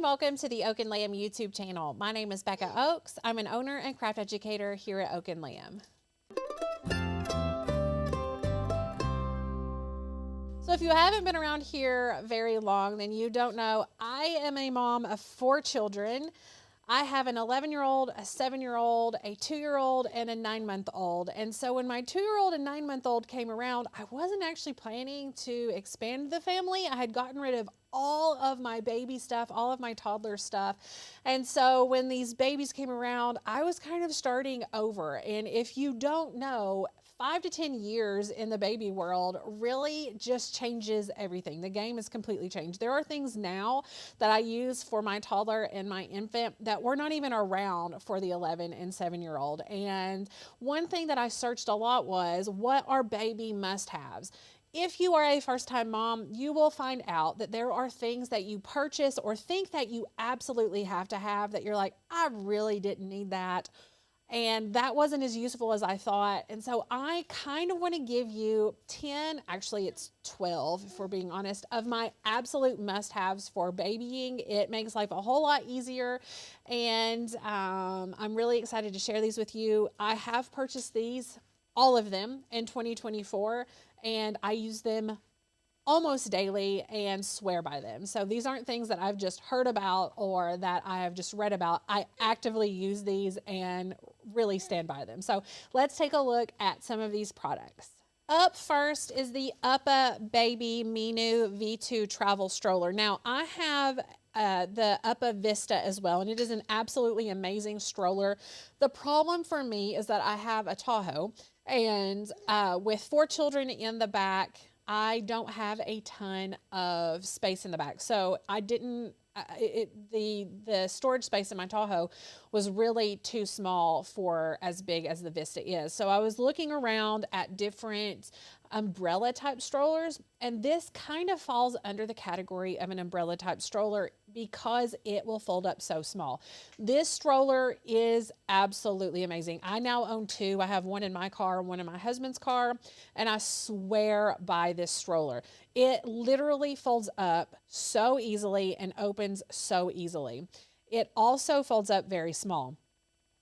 welcome to the Oak and Lamb YouTube channel. My name is Becca Oaks. I'm an owner and craft educator here at Oak and Lamb. So if you haven't been around here very long, then you don't know, I am a mom of 4 children. I have an 11-year-old, a 7-year-old, a 2-year-old, and a 9-month-old. And so when my 2-year-old and 9-month-old came around, I wasn't actually planning to expand the family. I had gotten rid of all of my baby stuff, all of my toddler stuff. And so when these babies came around, I was kind of starting over. And if you don't know, 5 to 10 years in the baby world really just changes everything. The game has completely changed. There are things now that I use for my toddler and my infant that were not even around for the 11 and 7-year-old. And one thing that I searched a lot was, what are baby must-haves? If you are a first-time mom, you will find out that there are things that you purchase or think that you absolutely have to have that you're like, I really didn't need that. And that wasn't as useful as I thought. And so I kind of want to give you 10, actually it's 12, if we're being honest, of my absolute must-haves for babying. It makes life a whole lot easier. And I'm really excited to share these with you. I have purchased these, all of them, in 2024, and I use them almost daily and swear by them. So these aren't things that I've just heard about or that I have just read about. I actively use these and really stand by them. So let's take a look at some of these products. Up first is the Uppa Baby Minu V2 travel stroller. Now I have the Uppa Vista as well, and it is an absolutely amazing stroller. The problem for me is that I have a Tahoe, and with 4 children in the back, I don't have a ton of space in the back. So I didn't, the storage space in my Tahoe was really too small for as big as the Vista is. So I was looking around at different umbrella type strollers, and this kind of falls under the category of an umbrella type stroller because it will fold up so small. This stroller is absolutely amazing. I now own 2. I have one in my car, one in my husband's car, and I swear by this stroller. It literally folds up so easily and opens so easily. It also folds up very small.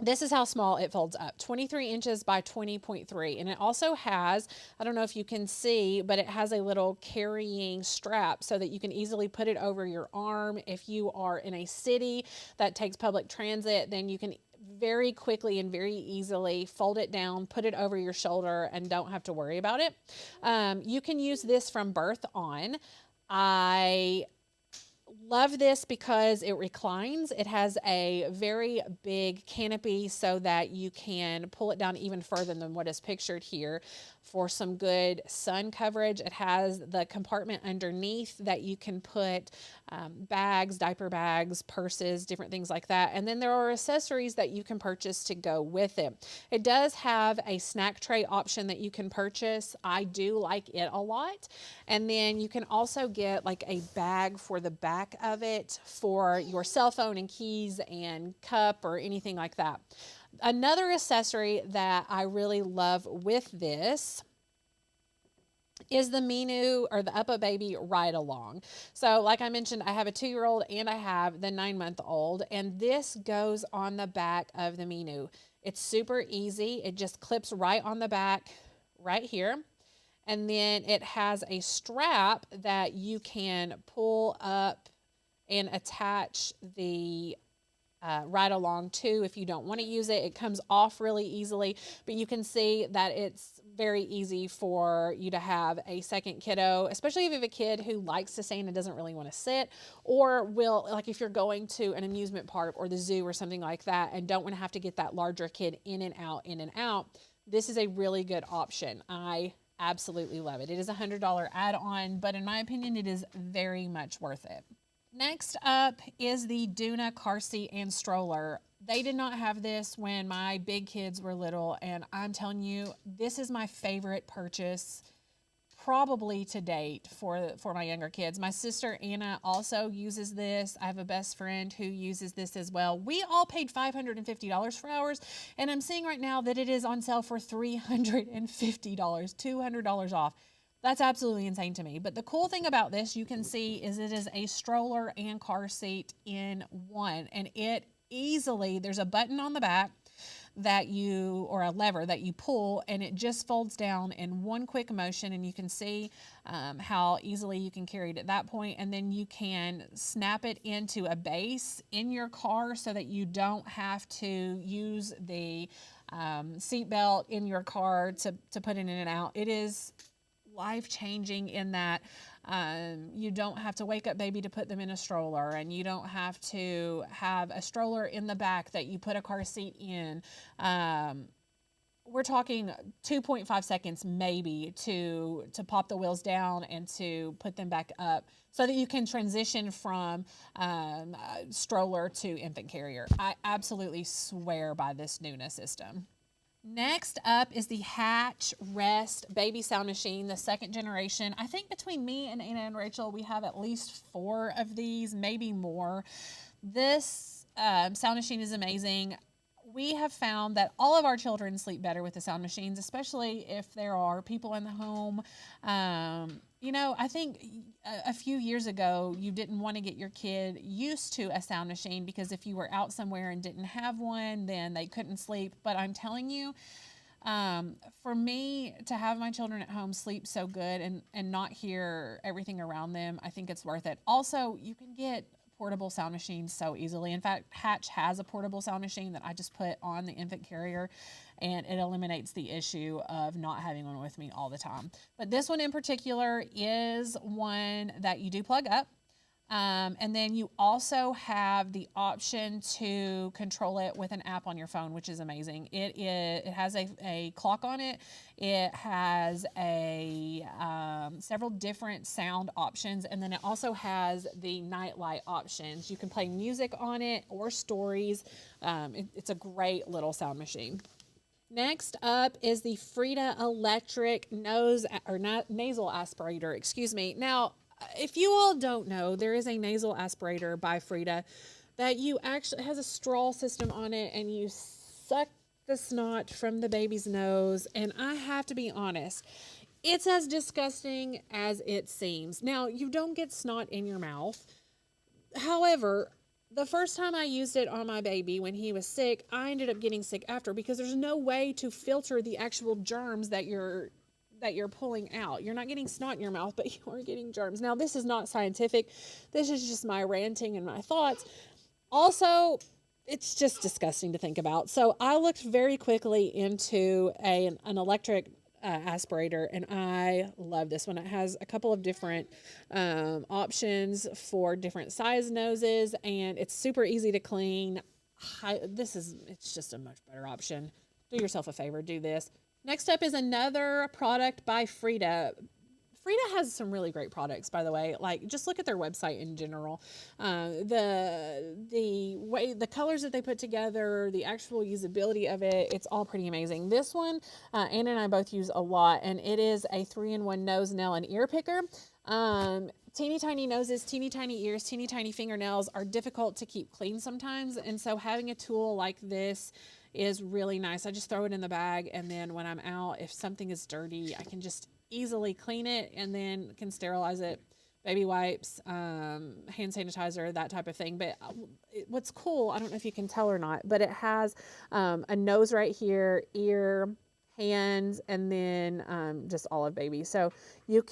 This is how small it folds up, 23 inches by 20.3. And it also has, I don't know if you can see, but it has a little carrying strap so that you can easily put it over your arm. If you are in a city that takes public transit, then you can very quickly and very easily fold it down, put it over your shoulder, and don't have to worry about it. You can use this from birth on. I love this because it reclines. It has a very big canopy so that you can pull it down even further than what is pictured here for some good sun coverage. It has the compartment underneath that you can put bags, diaper bags, purses, different things like that. And then there are accessories that you can purchase to go with it. It does have a snack tray option that you can purchase. I do like it a lot. And then you can also get like a bag for the back of it for your cell phone and keys and cup or anything like that. Another accessory that I really love with this is the Minu or the Uppa Baby Ride Along. So like I mentioned, I have a 2-year-old and I have the 9-month-old, and this goes on the back of the Minu. It's super easy. It just clips right on the back right here. And then it has a strap that you can pull up and attach the ride along to if you don't want to use it. It comes off really easily, but you can see that it's very easy for you to have a second kiddo, especially if you have a kid who likes to stand and doesn't really want to sit, or will, like if you're going to an amusement park or the zoo or something like that and don't want to have to get that larger kid in and out. This is a really good option. I absolutely love it. It is a $100 add-on, but in my opinion, it is very much worth it. Next up is the Nuna car seat and stroller. They did not have this when my big kids were little, and I'm telling you, this is my favorite purchase probably to date for my younger kids. My sister Anna also uses this. I have a best friend who uses this as well. We all paid $550 for ours, and I'm seeing right now that it is on sale for $350, $200 off. That's absolutely insane to me. But the cool thing about this, you can see, is it is a stroller and car seat in one. And it easily, there's a button on the back that you, or a lever that you pull, and it just folds down in one quick motion, and you can see how easily you can carry it at that point. And then you can snap it into a base in your car so that you don't have to use the seat belt in your car to put it in and out. It is life-changing in that you don't have to wake up baby to put them in a stroller, and you don't have to have a stroller in the back that you put a car seat in. We're talking 2.5 seconds maybe to pop the wheels down and to put them back up so that you can transition from stroller to infant carrier. I absolutely swear by this Nuna system. Next up is the Hatch Rest Baby Sound Machine, the second generation. I think between me and Anna and Rachel, we have at least 4 of these, maybe more. This sound machine is amazing. We have found that all of our children sleep better with the sound machines, especially if there are people in the home. You know, I think a few years ago, you didn't want to get your kid used to a sound machine because if you were out somewhere and didn't have one, then they couldn't sleep. But I'm telling you, for me to have my children at home sleep so good and not hear everything around them, I think it's worth it. Also, you can get portable sound machines so easily. In fact, Hatch has a portable sound machine that I just put on the infant carrier, and it eliminates the issue of not having one with me all the time. But this one in particular is one that you do plug up. And then you also have the option to control it with an app on your phone, which is amazing. It has a clock on it. It has several different sound options, and then it also has the nightlight options. You can play music on it or stories. It's a great little sound machine. Next up is the Frida electric nasal aspirator. Excuse me. Now, if you all don't know, there is a nasal aspirator by Frida that you actually has a straw system on it, and you suck the snot from the baby's nose. And I have to be honest, it's as disgusting as it seems. Now, you don't get snot in your mouth. However, the first time I used it on my baby when he was sick, I ended up getting sick after because there's no way to filter the actual germs that you're pulling out. You're not getting snot in your mouth, but you are getting germs. Now, this is not scientific. This is just my ranting and my thoughts. Also, it's just disgusting to think about. So I looked very quickly into an electric aspirator, and I love this one. It has a couple of different options for different size noses, and it's super easy to clean. It's just a much better option. Do yourself a favor, do this. Next up is another product by Frida. Frida has some really great products, by the way. Like, just look at their website in general. The way, the colors that they put together, the actual usability of it, it's all pretty amazing. This one, Anna and I both use a lot, and it is a 3-in-1 nose, nail, and ear picker. Teeny tiny noses, teeny tiny ears, teeny tiny fingernails are difficult to keep clean sometimes, and so having a tool like this is really nice. I just throw it in the bag, and then when I'm out, if something is dirty, I can just easily clean it and then can sterilize it. Baby wipes, hand sanitizer, that type of thing. But what's cool, I don't know if you can tell or not, but it has a nose right here, ear, hands, and then just all of baby. So you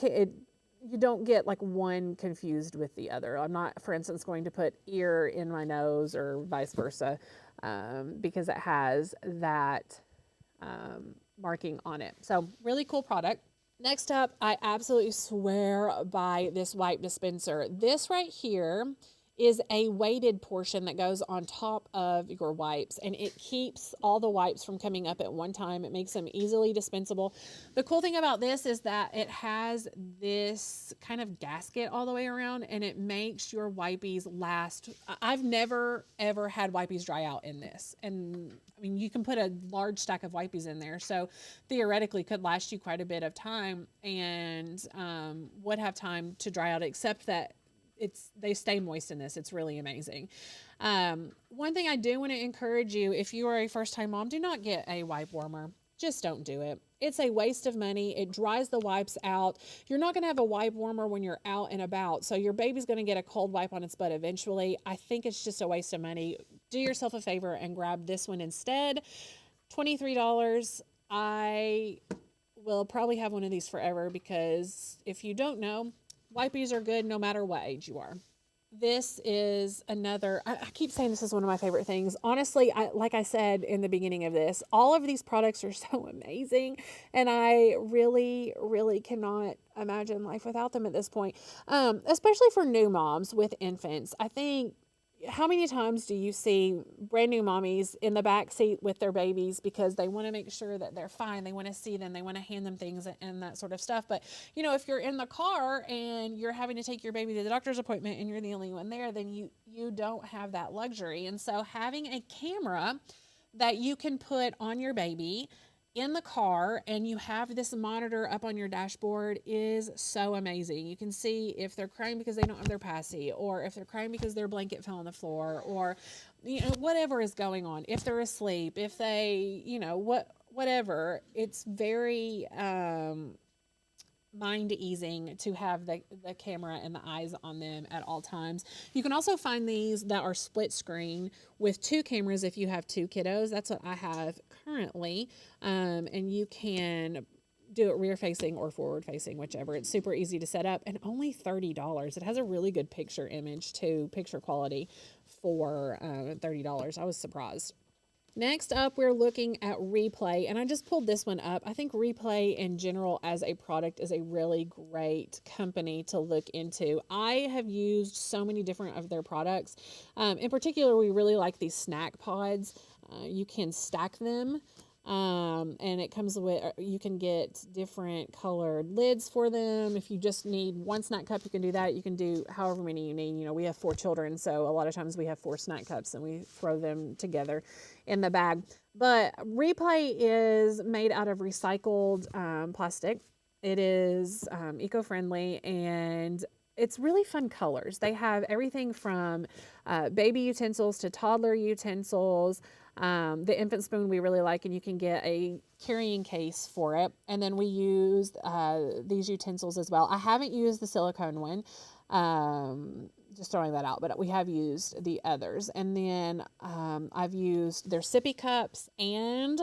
don't get like one confused with the other. I'm not, for instance, going to put ear in my nose or vice versa. Because it has that marking on it. So really cool product. Next up, I absolutely swear by this wipe dispenser. This right here is a weighted portion that goes on top of your wipes, and it keeps all the wipes from coming up at one time. It makes them easily dispensable. The cool thing about this is that it has this kind of gasket all the way around, and it makes your wipies last. I've never ever had wipies dry out in this, and I mean, you can put a large stack of wipies in there, so theoretically could last you quite a bit of time, and would have time to dry out, except that they stay moist in this. It's really amazing. One thing I do want to encourage you, if you are a first-time mom, do not get a wipe warmer. Just don't do it. It's a waste of money. It dries the wipes out. You're not going to have a wipe warmer when you're out and about. So your baby's going to get a cold wipe on its butt eventually. I think it's just a waste of money. Do yourself a favor and grab this one instead. $23. I will probably have one of these forever because if you don't know, wipies are good no matter what age you are. This is another, I keep saying this is one of my favorite things. Honestly, like I said in the beginning of this, all of these products are so amazing. And I really, really cannot imagine life without them at this point. Especially for new moms with infants. I think, how many times do you see brand new mommies in the back seat with their babies because they want to make sure that they're fine. They want to see them. They want to hand them things and that sort of stuff. But, you know, if you're in the car and you're having to take your baby to the doctor's appointment and you're the only one there, then you don't have that luxury. And so having a camera that you can put on your baby in the car and you have this monitor up on your dashboard is so amazing. You can see if they're crying because they don't have their passy, or if they're crying because their blanket fell on the floor, or, you know, whatever is going on, if they're asleep, if they, you know, whatever. It's very mind easing to have the camera and the eyes on them at all times. You can also find these that are split screen with 2 cameras if you have 2 kiddos. That's what I have currently. And you can do it rear facing or forward facing, whichever. It's super easy to set up and only $30. It has a really good picture image too, picture quality for $30. I was surprised. Next up, we're looking at Replay, and I just pulled this one up. I think Replay in general as a product is a really great company to look into. I have used so many different of their products. In particular, we really like these snack pods. You can stack them. And it comes with, you can get different colored lids for them. If you just need 1 snack cup, you can do that. You can do however many you need. You know, we have 4 children, so a lot of times we have 4 snack cups and we throw them together in the bag. But Replay is made out of recycled plastic. It is eco-friendly, and it's really fun colors. They have everything from baby utensils to toddler utensils. The infant spoon we really like, and you can get a carrying case for it. And then we used these utensils as well. I haven't used the silicone one, just throwing that out, but we have used the others. And then I've used their sippy cups and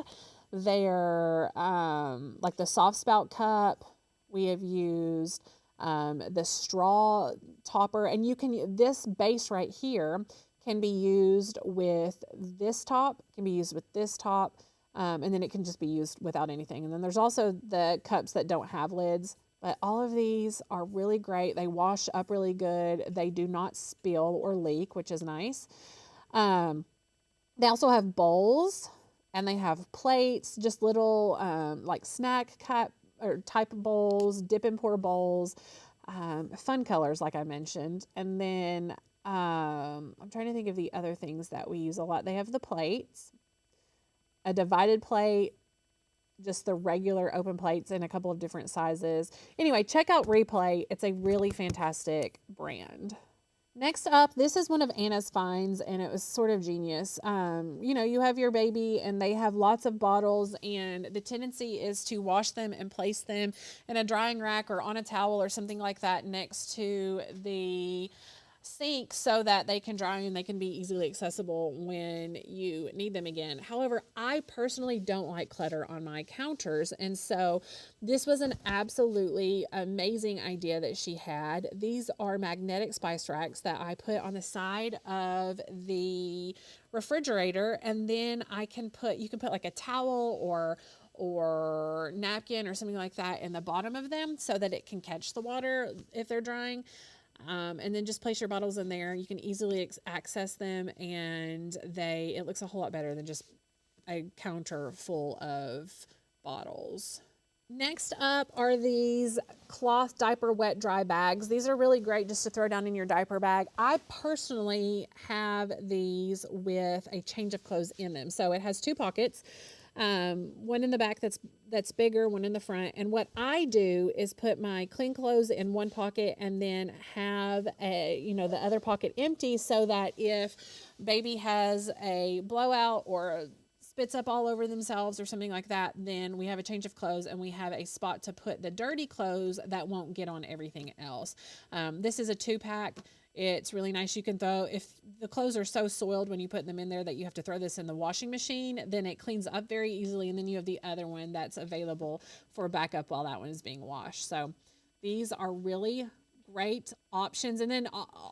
their like the soft spout cup. We have used the straw topper, and you can, this base right here can be used with this top, can be used with this top, and then it can just be used without anything. And then there's also the cups that don't have lids, but all of these are really great. They wash up really good. They do not spill or leak, which is nice. They also have bowls, and they have plates, just little like snack cup or type of bowls, dip and pour bowls, fun colors like I mentioned. And then I'm trying to think of the other things that we use a lot. They have the plates, a divided plate, just the regular open plates in a couple of different sizes. Anyway, check out Replay. It's a really fantastic brand. Next up, this is one of Anna's finds, and it was sort of genius. You know, you have your baby and they have lots of bottles, and the tendency is to wash them and place them in a drying rack or on a towel or something like that next to the sink so that they can dry and they can be easily accessible when you need them again. However, I personally don't like clutter on my counters, and so this was an absolutely amazing idea that she had. These are magnetic spice racks that I put on the side of the refrigerator, and then you can put like a towel or napkin or something like that in the bottom of them so that it can catch the water if they're drying. And then just place your bottles in there. You can easily access them, and it looks a whole lot better than just a counter full of bottles. Next up are these cloth diaper wet dry bags. These are really great just to throw down in your diaper bag. I personally have these with a change of clothes in them. So it has 2 pockets. One in the back that's bigger, one in the front. And what I do is put my clean clothes in one pocket and then have the other pocket empty so that if baby has a blowout or spits up all over themselves or something like that, then we have a change of clothes and we have a spot to put the dirty clothes that won't get on everything else. This is a 2-pack. It's really nice. You can throw, if the clothes are so soiled when you put them in there that you have to throw this in the washing machine, then it cleans up very easily. And then you have the other one that's available for backup while that one is being washed. So these are really great options. And then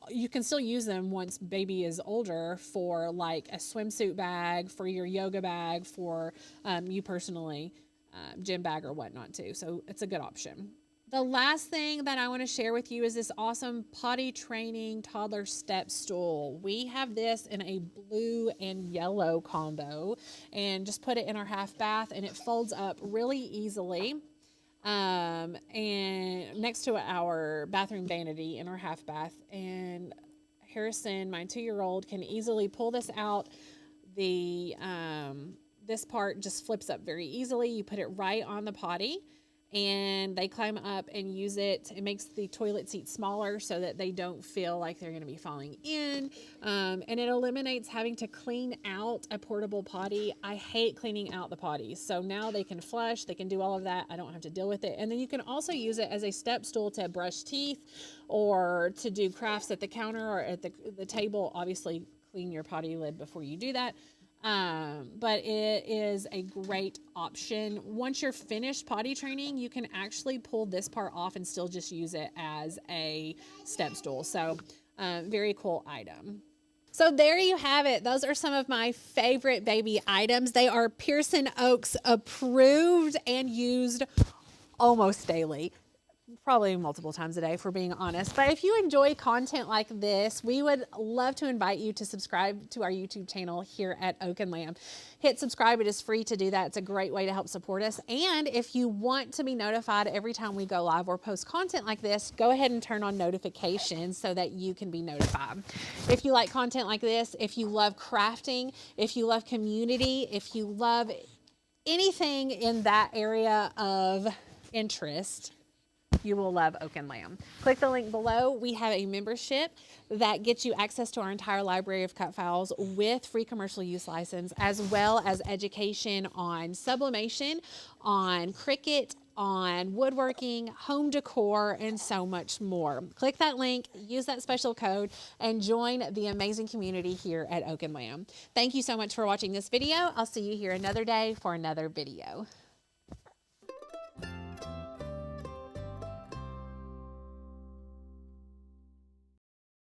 you can still use them once baby is older for like a swimsuit bag, for your yoga bag, for you personally, gym bag or whatnot too. So it's a good option. The last thing that I want to share with you is this awesome potty training toddler step stool. We have this in a blue and yellow combo, and just put it in our half bath, and it folds up really easily. And next to our bathroom vanity in our half bath, and Harrison, my 2-year-old, can easily pull this out. The this part just flips up very easily. You put it right on the potty, and they climb up and use it. It makes the toilet seat smaller so that they don't feel like they're going to be falling in. And it eliminates having to clean out a portable potty. I hate cleaning out the potties. So now they can flush, they can do all of that. I don't have to deal with it. And then you can also use it as a step stool to brush teeth or to do crafts at the counter or at the table. Obviously, clean your potty lid before you do that. But it is a great option. Once you're finished potty training, you can actually pull this part off and still just use it as a step stool. So, very cool item. So there you have it. Those are some of my favorite baby items. They are Pearson Oaks approved and used almost daily. Probably multiple times a day, for being honest. But if you enjoy content like this, we would love to invite you to subscribe to our YouTube channel here at Oak and Lamb. Hit subscribe. It is free to do that. It's a great way to help support us. And if you want to be notified every time we go live or post content like this, go ahead and turn on notifications so that you can be notified. If you like content like this, if you love crafting, if you love community, if you love anything in that area of interest, you will love Oak and Lamb. Click the link below. We have a membership that gets you access to our entire library of cut files with free commercial use license, as well as education on sublimation, on Cricut, on woodworking, home decor, and so much more. Click that link, use that special code, and join the amazing community here at Oak and Lamb. Thank you so much for watching this video. I'll see you here another day for another video.